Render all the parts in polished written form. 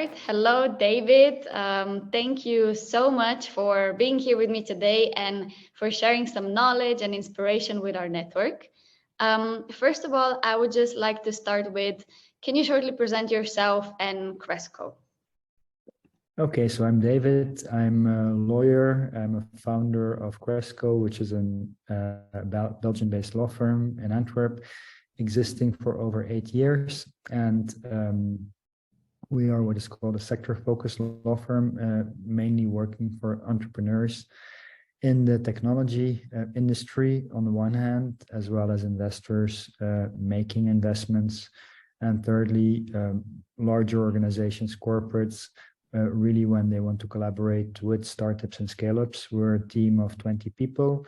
start. Hello, David. Thank you so much for being here with me today and for sharing some knowledge and inspiration with our network. First of all, I would just like to start with, can you shortly present yourself and Cresco? Okay, so I'm David. I'm a lawyer. I'm a founder of Cresco, which is a Belgian-based law firm in Antwerp, existing for over 8 years. And we are what is called a sector-focused law firm, mainly working for entrepreneurs in the technology industry on the one hand, as well as investors making investments. And thirdly, larger organizations, corporates, really when they want to collaborate with startups and scale-ups. We're a team of 20 people,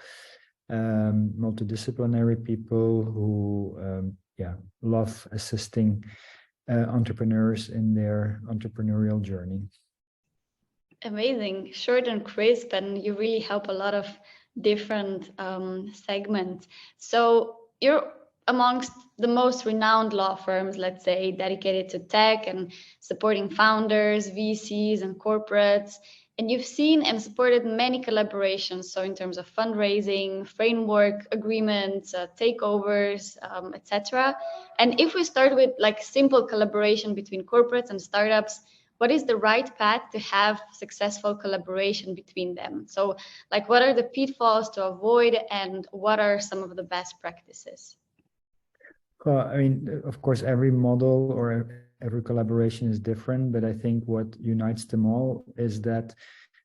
multidisciplinary people who love assisting entrepreneurs in their entrepreneurial journey. Amazing, short and crisp, and you really help a lot of different segments. So you're amongst the most renowned law firms, let's say, dedicated to tech and supporting founders, VCs, and corporates. And you've seen and supported many collaborations. So in terms of fundraising, framework agreements, takeovers, etc. And if we start with like simple collaboration between corporates and startups, what is the right path to have successful collaboration between them? So like, what are the pitfalls to avoid and what are some of the best practices? Well, I mean, of course, every model or every collaboration is different, but I think what unites them all is that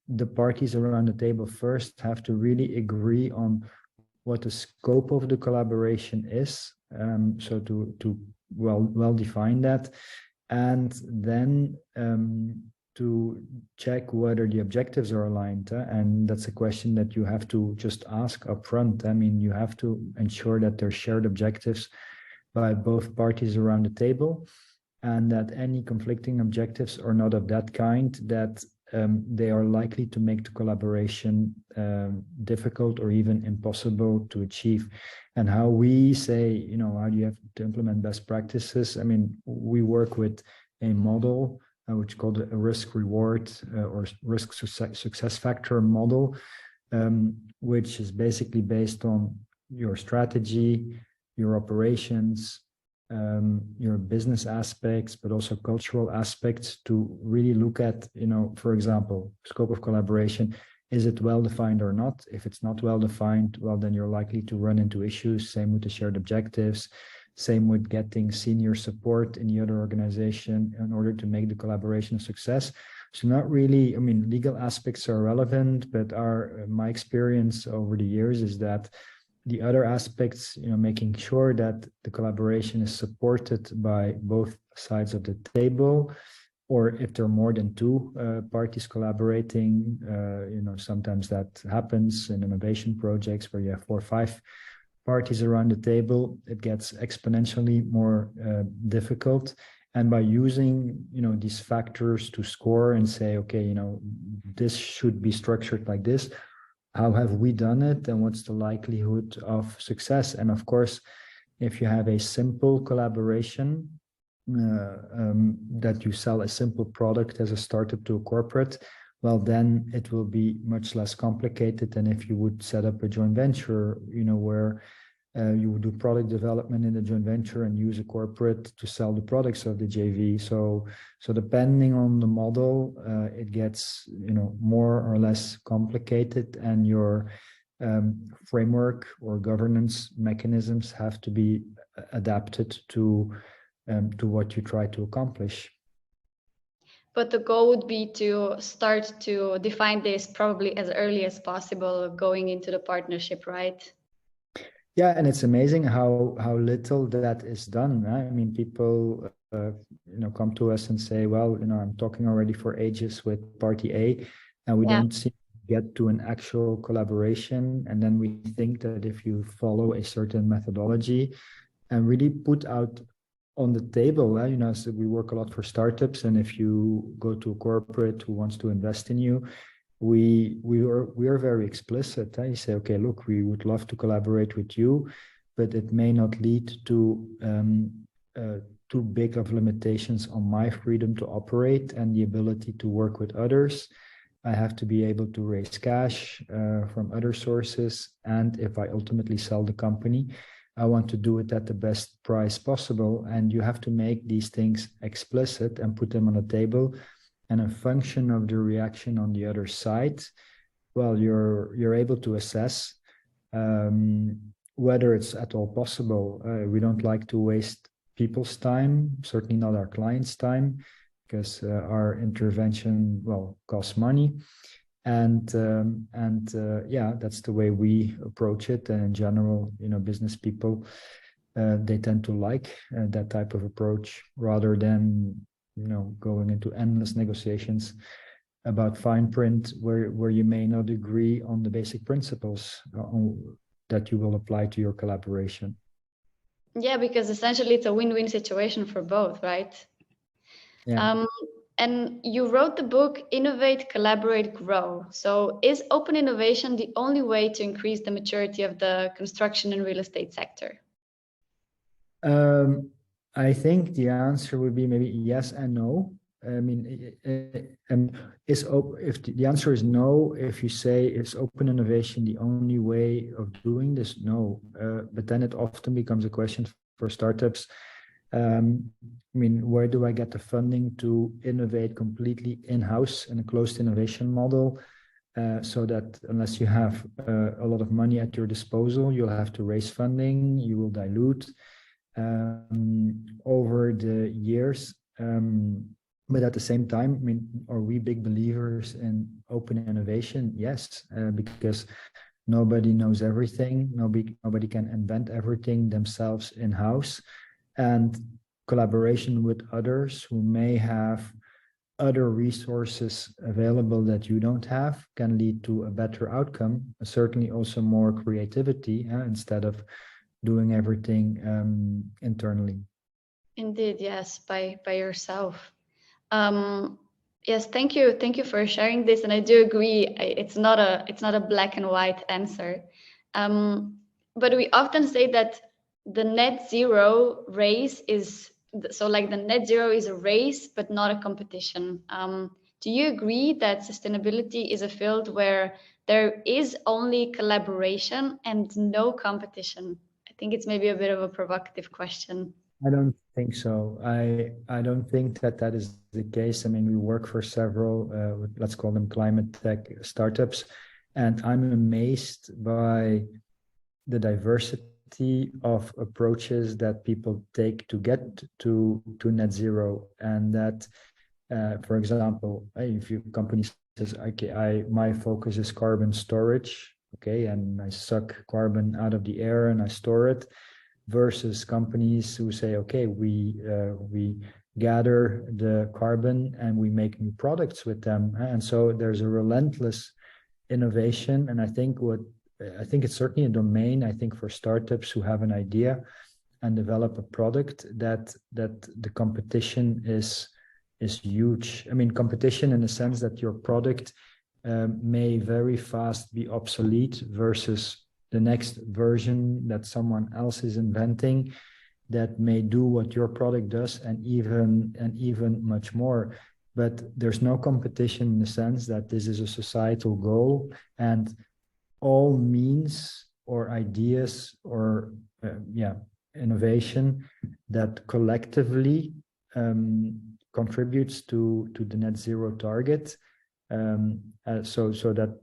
the parties around the table first have to really agree on what the scope of the collaboration is. So to well define that, and then to check whether the objectives are aligned. And that's a question that you have to just ask upfront. I mean, you have to ensure that there's shared objectives by both parties around the table, and that any conflicting objectives are not of that kind that they are likely to make the collaboration difficult or even impossible to achieve. And how we say, you know, how do you have to implement best practices? I mean, we work with a model which is called a risk-reward or risk success factor model, which is basically based on your strategy, your operations, your business aspects, but also cultural aspects, to really look at, you know, for example, scope of collaboration. Is it well defined or not? If it's not well defined, well, then you're likely to run into issues. Same with the shared objectives, same with getting senior support in the other organization in order to make the collaboration a success. So not really, I mean, legal aspects are relevant, but my experience over the years is that the other aspects, you know, making sure that the collaboration is supported by both sides of the table, or if there are more than two parties collaborating, you know, sometimes that happens in innovation projects where you have 4 or 5 parties around the table, it gets exponentially more difficult. And by using, you know, these factors to score and say, okay, you know, this should be structured like this. How have we done it, and what's the likelihood of success? And of course, if you have a simple collaboration, that you sell a simple product as a startup to a corporate, well, then it will be much less complicated than if you would set up a joint venture, you know, where you would do product development in a joint venture and use a corporate to sell the products of the JV. So depending on the model, it gets, you know, more or less complicated, and your framework or governance mechanisms have to be adapted to what you try to accomplish. But the goal would be to start to define this probably as early as possible going into the partnership, right? Yeah, and it's amazing how little that is done. I mean, people you know, come to us and say, well, you know, I'm talking already for ages with party A, and we don't seem to get to an actual collaboration. And then we think that if you follow a certain methodology and really put out on the table, you know, so we work a lot for startups, and if you go to a corporate who wants to invest in you, we are very explicit. You say, okay, look, we would love to collaborate with you, but it may not lead to too big of limitations on my freedom to operate and the ability to work with others. I have to be able to raise cash from other sources. And if I ultimately sell the company, I want to do it at the best price possible. And you have to make these things explicit and put them on the table. And a function of the reaction on the other side, well, you're able to assess whether it's at all possible. We don't like to waste people's time, certainly not our clients' time, because our intervention, well, costs money. And yeah, that's the way we approach it. And in general, business people, they tend to like that type of approach rather than, going into endless negotiations about fine print where you may not agree on the basic principles that you will apply to your collaboration. Yeah, because essentially it's a win-win situation for both, right? Yeah. And you wrote the book Innovate, Collaborate, Grow. So is open innovation the only way to increase the maturity of the construction and real estate sector? I think the answer would be maybe yes and no. I mean, if the answer is no, if you say is open innovation the only way of doing this? No, but then it often becomes a question for startups. I mean, where do I get the funding to innovate completely in-house in a closed innovation model? So that unless you have a lot of money at your disposal, you'll have to raise funding, you will dilute over the years. But at the same time, I mean, are we big believers in open innovation? Yes, because nobody knows everything. Nobody can invent everything themselves in-house. And collaboration with others who may have other resources available that you don't have can lead to a better outcome, certainly also more creativity instead of doing everything internally. Indeed, yes, by yourself. Yes, thank you for sharing this, and I do agree. It's not a black and white answer, but we often say that the net zero race is so like the net zero is a race, but not a competition. Do you agree that sustainability is a field where there is only collaboration and no competition? I think it's maybe a bit of a provocative question. I don't think so. I don't think that is the case. I mean, we work for several, let's call them climate tech startups, and I'm amazed by the diversity of approaches that people take to get to net zero. And that, for example, if your company says, okay, my focus is carbon storage, okay, and I suck carbon out of the air and I store it, versus companies who say, okay, we gather the carbon and we make new products with them. And so there's a relentless innovation. And I think it's certainly a domain, I think, for startups who have an idea and develop a product that the competition is huge. I mean, competition in the sense that your product may very fast be obsolete versus the next version that someone else is inventing that may do what your product does and even much more. But there's no competition in the sense that this is a societal goal and all means or ideas or innovation that collectively contributes to the net zero target. So that,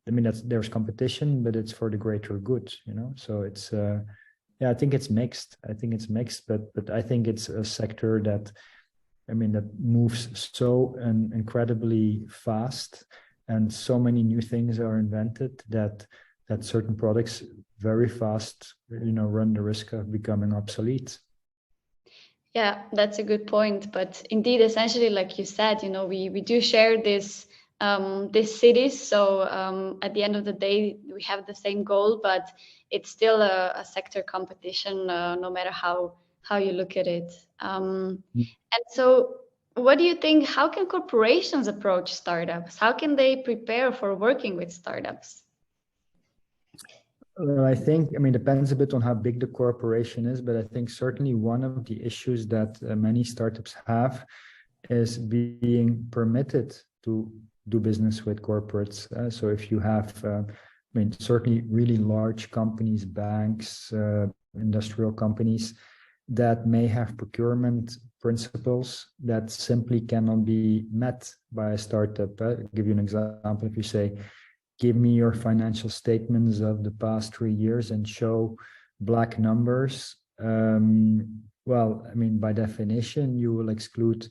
I mean, there's competition, but it's for the greater good, So it's I think it's mixed. But I think it's a sector that, I mean, that moves so incredibly fast, and so many new things are invented that certain products very fast, run the risk of becoming obsolete. Yeah, that's a good point. But indeed, essentially, like you said, we do share this cities. So at the end of the day, we have the same goal, but it's still a sector competition, no matter how you look at it. And so what do you think, how can corporations approach startups? How can they prepare for working with startups? Well, I think, I mean, depends a bit on how big the corporation is, but I think certainly one of the issues that many startups have is being permitted to do business with corporates. So if you have, I mean, certainly really large companies, banks, industrial companies that may have procurement principles that simply cannot be met by a startup. I'll give you an example. If you say, give me your financial statements of the past 3 years and show black numbers. Well, I mean, by definition, you will exclude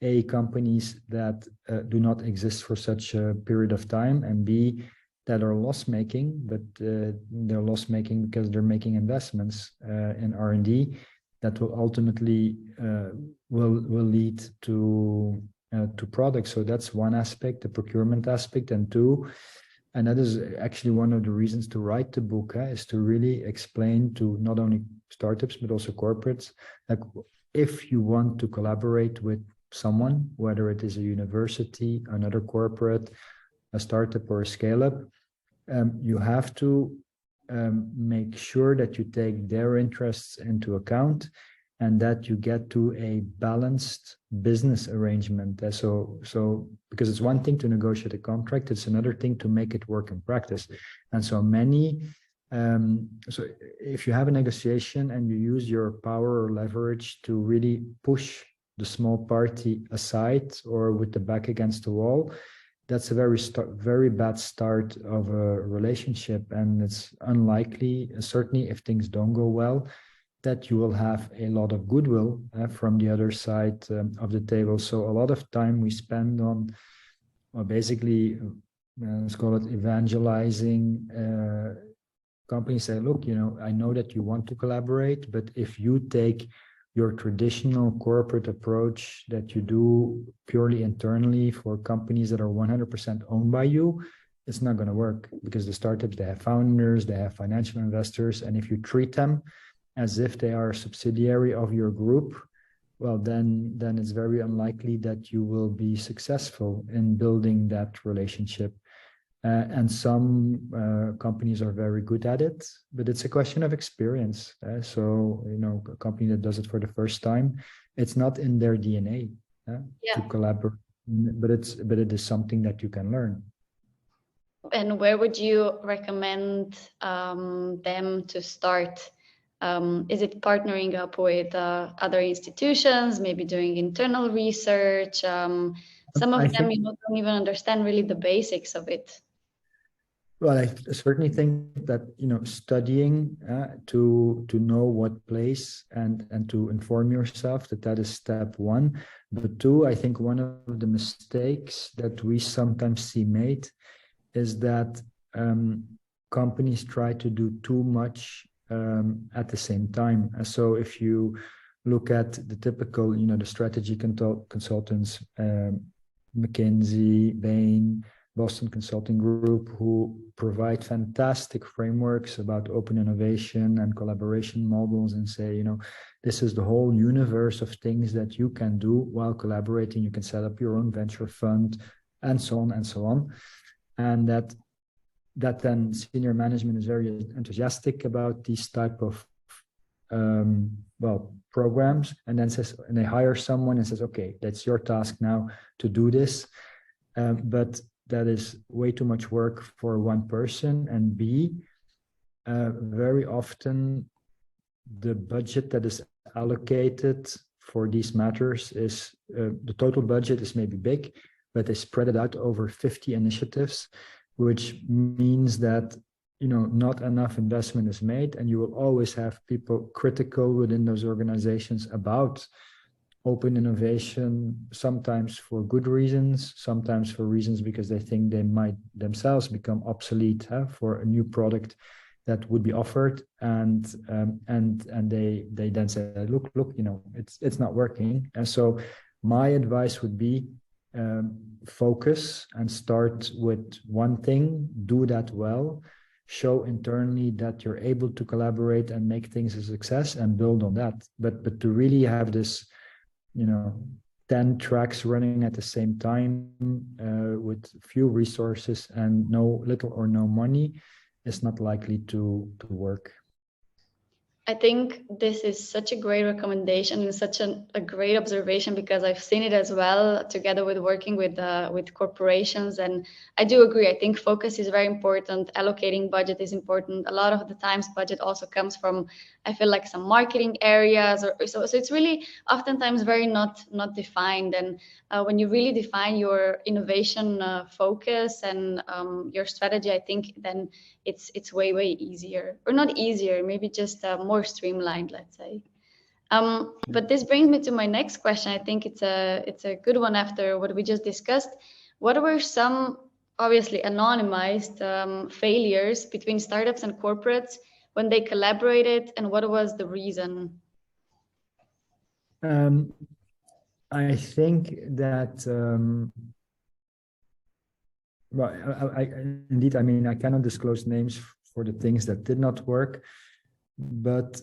A, companies that do not exist for such a period of time, and B, that are loss-making, but they're loss-making because they're making investments in R&D that will ultimately will lead to products. So that's one aspect, the procurement aspect, and two, and that is actually one of the reasons to write the book, is to really explain to not only startups, but also corporates, like if you want to collaborate with someone, whether it is a university, another corporate, a startup or a scale-up, you have to make sure that you take their interests into account and that you get to a balanced business arrangement. So because it's one thing to negotiate a contract, it's another thing to make it work in practice. And so so if you have a negotiation and you use your power or leverage to really push the small party aside or with the back against the wall, that's a very bad start of a relationship. And it's unlikely, certainly if things don't go well, that you will have a lot of goodwill from the other side of the table. So a lot of time we spend on basically, let's call it evangelizing. Companies say, look, I know that you want to collaborate, but if you take your traditional corporate approach that you do purely internally for companies that are 100% owned by you, it's not going to work, because the startups, they have founders, they have financial investors, and if you treat them as if they are a subsidiary of your group, well, then it's very unlikely that you will be successful in building that relationship. And some companies are very good at it, but it's a question of experience. So, a company that does it for the first time, it's not in their DNA to collaborate, but it is something that you can learn. And where would you recommend them to start? Is it partnering up with other institutions, maybe doing internal research? Some of them, don't even understand really the basics of it. Well, I certainly think that, studying to know what place and to inform yourself, that is step one. But two, I think one of the mistakes that we sometimes see made is that companies try to do too much at the same time. So if you look at the typical, the strategy consultants, McKinsey, Bain, Boston Consulting Group, who provide fantastic frameworks about open innovation and collaboration models, and say, this is the whole universe of things that you can do while collaborating. You can set up your own venture fund, and so on and so on. And that then senior management is very enthusiastic about these type of programs, and then they hire someone and says, okay, that's your task now to do this. But that is way too much work for one person. And B, very often the budget that is allocated for these matters is, the total budget is maybe big, but they spread it out over 50 initiatives, which means that, not enough investment is made, and you will always have people critical within those organizations about open innovation, sometimes for good reasons, sometimes for reasons because they think they might themselves become obsolete for a new product that would be offered, and they then say, look, it's not working. And so my advice would be, focus and start with one thing, do that well, show internally that you're able to collaborate and make things a success, and build on that. But to really have this 10 tracks running at the same time with few resources and little or no money, is not likely to work. I think this is such a great recommendation and such a great observation, because I've seen it as well together with working with corporations. And I do agree. I think focus is very important. Allocating budget is important. A lot of the times budget also comes from, I feel like, some marketing areas or so it's really oftentimes very not defined. And when you really define your innovation focus and your strategy, I think then it's way easier, or not easier, maybe just more streamlined, let's say. But this brings me to my next question. I think it's a good one after what we just discussed. What were some, obviously anonymized, failures between startups and corporates when they collaborated, and what was the reason? I think that well, indeed, I mean, I cannot disclose names for the things that did not work, but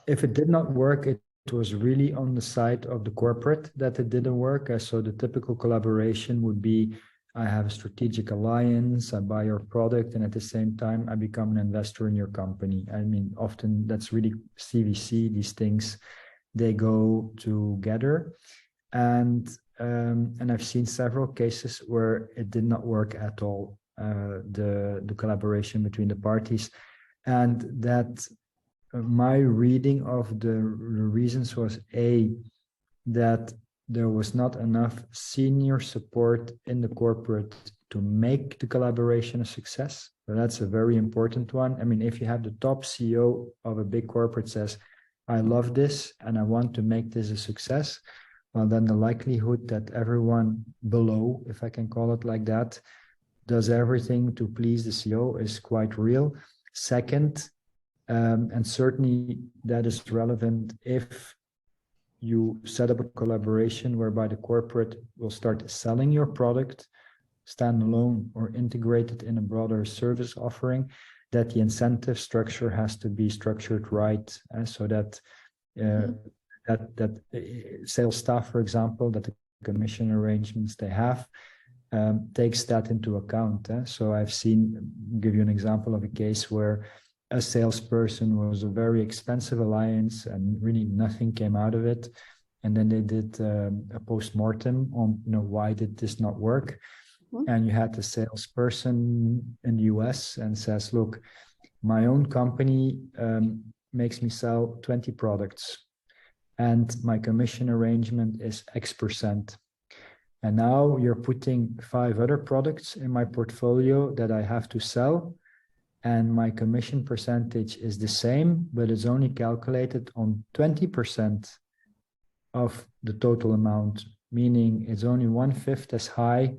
if it did not work, it was really on the side of the corporate that it didn't work. So the typical collaboration would be, I have a strategic alliance, I buy your product, and at the same time, I become an investor in your company. I mean, often that's really CVC, these things, they go together. And I've seen several cases where it did not work at all, the collaboration between the parties. And that my reading of the reasons was that there was not enough senior support in the corporate to make the collaboration a success. So that's a very important one. I mean, if you have the top CEO of a big corporate says, I love this and I want to make this a success, well, then the likelihood that everyone below, if I can call it like that, does everything to please the CEO is quite real. Second, and certainly that is relevant if you set up a collaboration whereby the corporate will start selling your product standalone or integrated in a broader service offering, that the incentive structure has to be structured right, so that that sales staff, for example, that the commission arrangements they have takes that into account. So I've give you an example of a case where a salesperson was a very expensive alliance and really nothing came out of it. And then they did a post-mortem on, why did this not work? And you had the salesperson in the US and says, look, my own company makes me sell 20 products and my commission arrangement is X%. And now you're putting 5 other products in my portfolio that I have to sell. And my commission percentage is the same, but it's only calculated on 20% of the total amount, meaning it's only 1/5 as high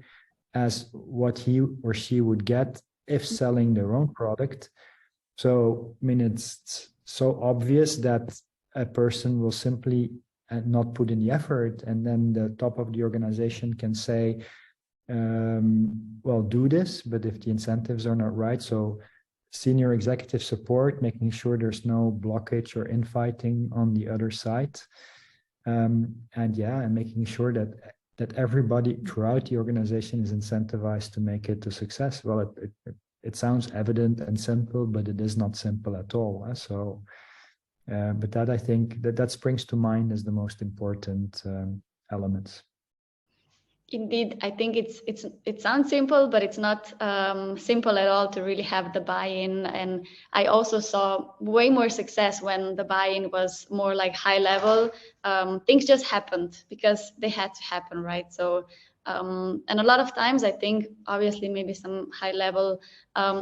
as what he or she would get if selling their own product. So, I mean, it's so obvious that a person will simply not put in the effort, and then the top of the organization can say, well, do this, but if the incentives are not right, so senior executive support, making sure there's no blockage or infighting on the other side. And making sure that everybody throughout the organization is incentivized to make it a success. Well, it sounds evident and simple, but it is not simple at all. So, but that, I think that springs to mind as the most important elements. Indeed, I think it sounds simple, but it's not simple at all to really have the buy-in. And I also saw way more success when the buy-in was more like high level. Things just happened because they had to happen, right? So, and a lot of times I think obviously maybe some high level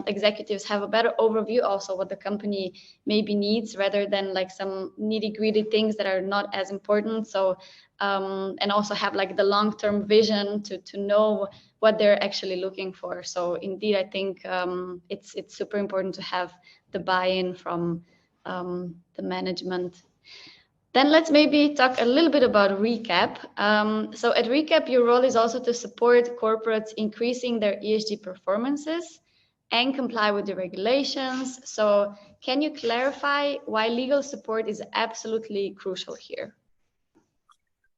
executives have a better overview also what the company maybe needs, rather than like some nitty-gritty things that are not as important. So and also have like the long-term vision to know what they're actually looking for. So indeed, I think it's super important to have the buy-in from the management. Then let's maybe talk a little bit about RecAp. So at RecAp, your role is also to support corporates increasing their ESG performances and comply with the regulations. So can you clarify why legal support is absolutely crucial here?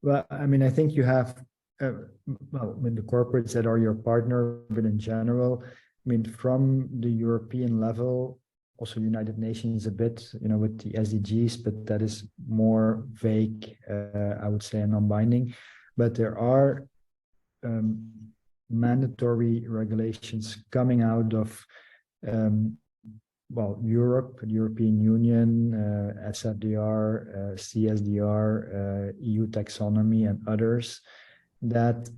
Well, I mean, I think you have, the corporates that are your partner, but in general, mean, from the European level, also United Nations a bit, with the SDGs, but that is more vague, I would say, and non-binding. But there are mandatory regulations coming out of Europe, the European Union, SFDR, CSDR, EU taxonomy, and others that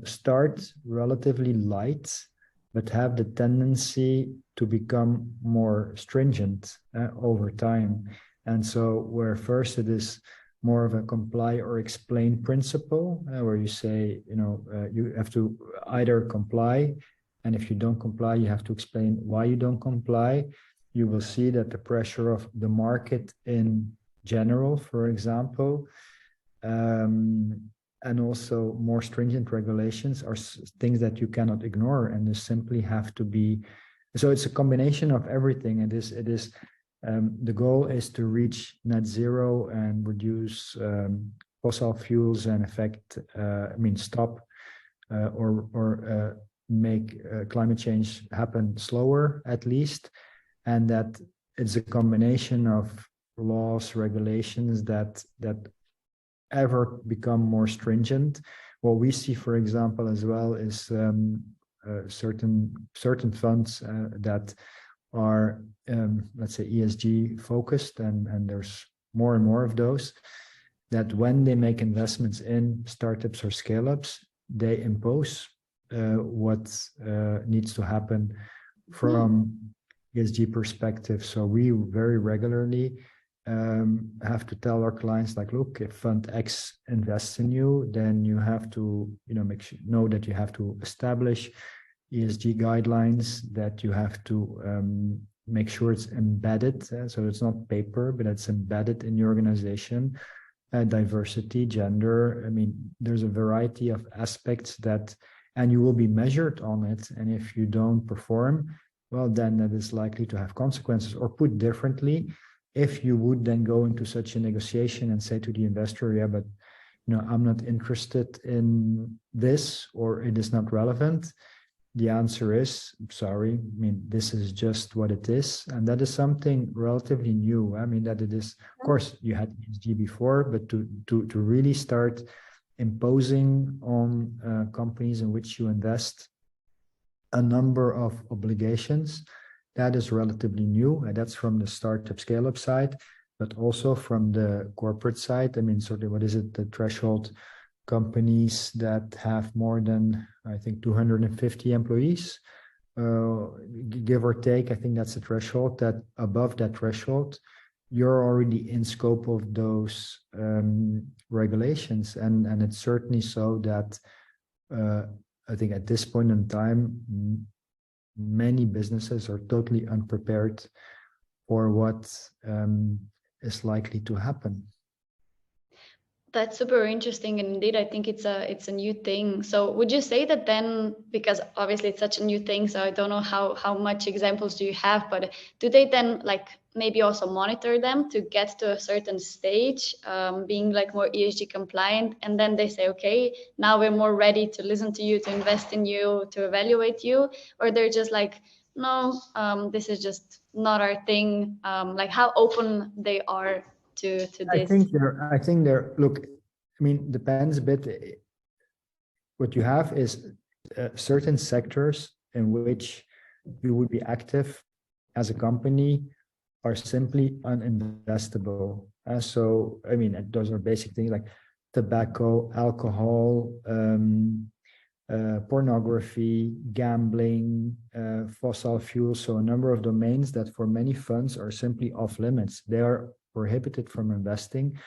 start relatively light, but have the tendency to become more stringent over time. And so where first it is more of a comply or explain principle, where you say, you have to either comply, and if you don't comply, you have to explain why you don't comply. You will see that the pressure of the market in general, for example, and also more stringent regulations are things that you cannot ignore, and they simply have to be. So it's a combination of everything. It is the goal is to reach net zero and reduce fossil fuels and stop or make climate change happen slower, at least, and that it's a combination of laws, regulations that ever become more stringent. What we see, for example, as well, is certain funds that are, let's say, ESG focused, and there's more and more of those, that when they make investments in startups or scale-ups, they impose what needs to happen from ESG perspective. So we very regularly have to tell our clients, like, look, if fund X invests in you, then you have to, know that you have to establish ESG guidelines, that you have to make sure it's embedded. So it's not paper, but it's embedded in your organization. Diversity, gender. I mean, there's a variety of aspects that, and you will be measured on it. And if you don't perform, well, then that is likely to have consequences. Or put differently, if you would then go into such a negotiation and say to the investor, yeah, but I'm not interested in this, or it is not relevant, the answer is, sorry, I mean, this is just what it is. And that is something relatively new. I mean, that it is, of course, you had ESG before, but to really start imposing on companies in which you invest a number of obligations, that is relatively new. And that's from the startup scale-up side, but also from the corporate side. I mean, sort of, what is it, the threshold companies that have more than, I think, 250 employees, give or take. I think that's the threshold. That above that threshold, you're already in scope of those regulations. And it's certainly so that I think at this point in time, many businesses are totally unprepared for what is likely to happen. That's super interesting, and indeed, I think it's a new thing. So, would you say that then, because obviously it's such a new thing, so I don't know how much examples do you have, but do they then like maybe also monitor them to get to a certain stage, being like more ESG compliant, and then they say, okay, now we're more ready to listen to you, to invest in you, to evaluate you, or they're just like, no, this is just not our thing. Like how open they are to this? I think they're, look, I mean, depends a bit. What you have is certain sectors in which you would be active as a company are simply uninvestable. So, I mean, those are basic things like tobacco, alcohol, pornography, gambling, fossil fuels. So a number of domains that for many funds are simply off limits. They are prohibited from investing.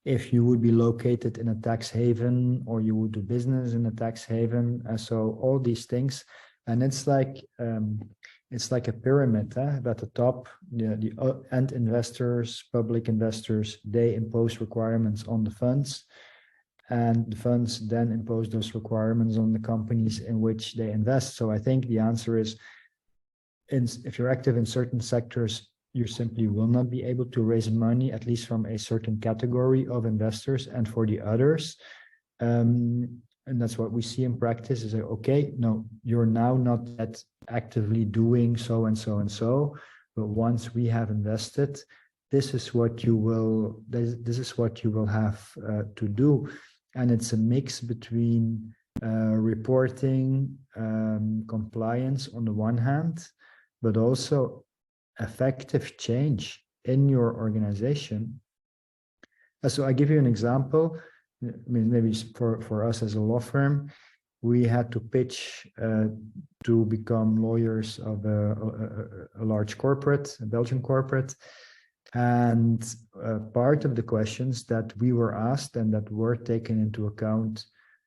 If you would be located in a tax haven, or you would do business in a tax haven. So all these things, and it's like a pyramid. At the top, the end investors, public investors, they impose requirements on the funds, and the funds then impose those requirements on the companies in which they invest. So I think the answer is, if you're active in certain sectors, you simply will not be able to raise money, at least from a certain category of investors. And for the others, and that's what we see in practice, is like, okay, no, you're now not yet actively doing so and so and so, but once we have invested, this is what you will have to do. And it's a mix between reporting, compliance on the one hand, but also effective change in your organization. So I give you an example. I mean, maybe for us as a law firm, we had to pitch to become lawyers of a large corporate, a Belgian corporate. And part of the questions that we were asked and that were taken into account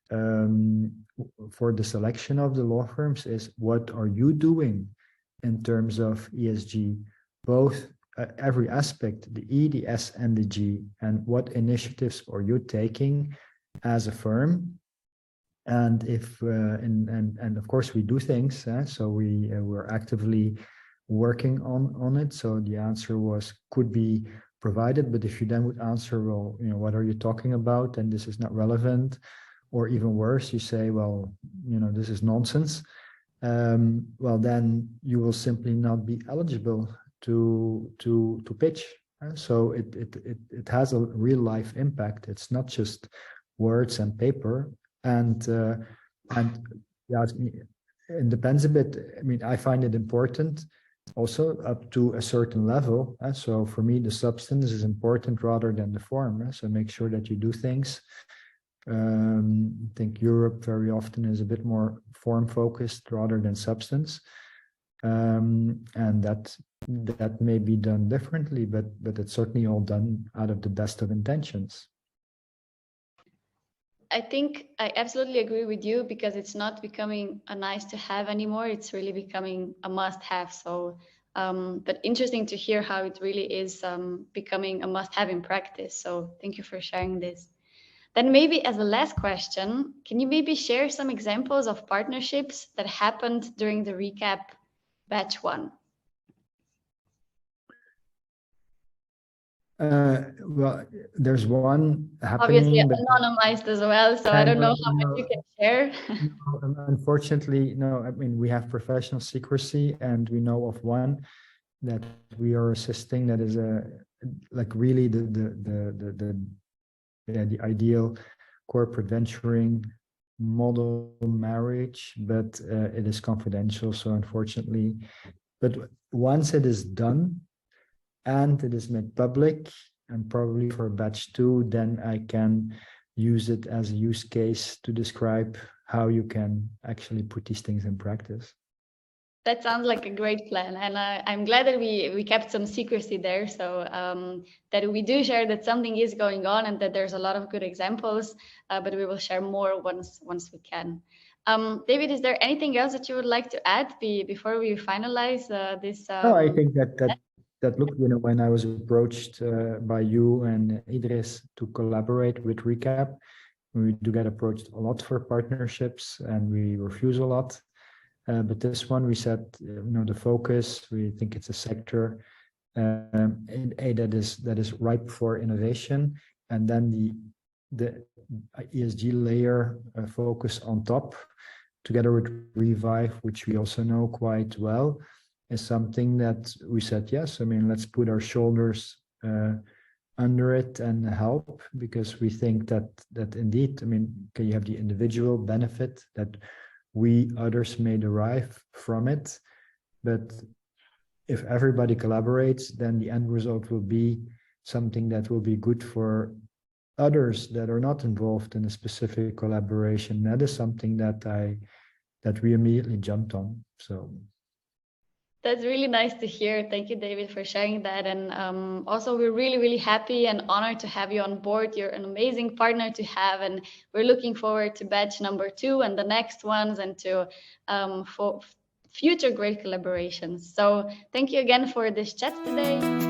for the selection of the law firms is, what are you doing in terms of ESG, both every aspect, the E, the S, and the G, and what initiatives are you taking as a firm? And if and of course we do things, so we're actively working on it. So the answer was could be provided, but if you then would answer, well, what are you talking about, and this is not relevant, or even worse, you say, well, this is nonsense, well, then you will simply not be eligible to pitch. So it has a real life impact. It's not just words and paper. And yeah, it depends a bit. I mean, I find it important also up to a certain level. So for me, the substance is important rather than the form. So make sure that you do things. I think Europe very often is a bit more form focused rather than substance. And that may be done differently, but it's certainly all done out of the best of intentions. I think I absolutely agree with you, because it's not becoming a nice to have anymore. It's really becoming a must have. So, but interesting to hear how it really is becoming a must have in practice. So thank you for sharing this. Then maybe as a last question, can you maybe share some examples of partnerships that happened during the RecAp batch 1? Well, there's one Obviously happening, but anonymized as well, so I don't know how much you can share. Unfortunately, no. I mean, we have professional secrecy, and we know of one that we are assisting that is like really the ideal corporate venturing model marriage, but it is confidential. So unfortunately, but once it is done and it is made public, and probably for batch 2, then I can use it as a use case to describe how you can actually put these things in practice. That sounds like a great plan, and I'm glad that we kept some secrecy there, so that we do share that something is going on and that there's a lot of good examples, but we will share more once we can. David, is there anything else that you would like to add before we finalize this? No, I think that look, when I was approached by you and Idris to collaborate with RecAp, we do get approached a lot for partnerships, and we refuse a lot. But this one, we said, the focus, we think it's a sector that is ripe for innovation, and then the ESG layer focus on top, together with Revive, which we also know quite well, is something that we said, yes, I mean, let's put our shoulders under it and help, because we think that indeed, I mean, you have the individual benefit that we others may derive from it, but if everybody collaborates, then the end result will be something that will be good for others that are not involved in a specific collaboration. That is something that we immediately jumped on. So that's really nice to hear. Thank you, David, for sharing that. And also, we're really, really happy and honored to have you on board. You're an amazing partner to have, and we're looking forward to batch number 2 and the next ones, and to for future great collaborations. So thank you again for this chat today.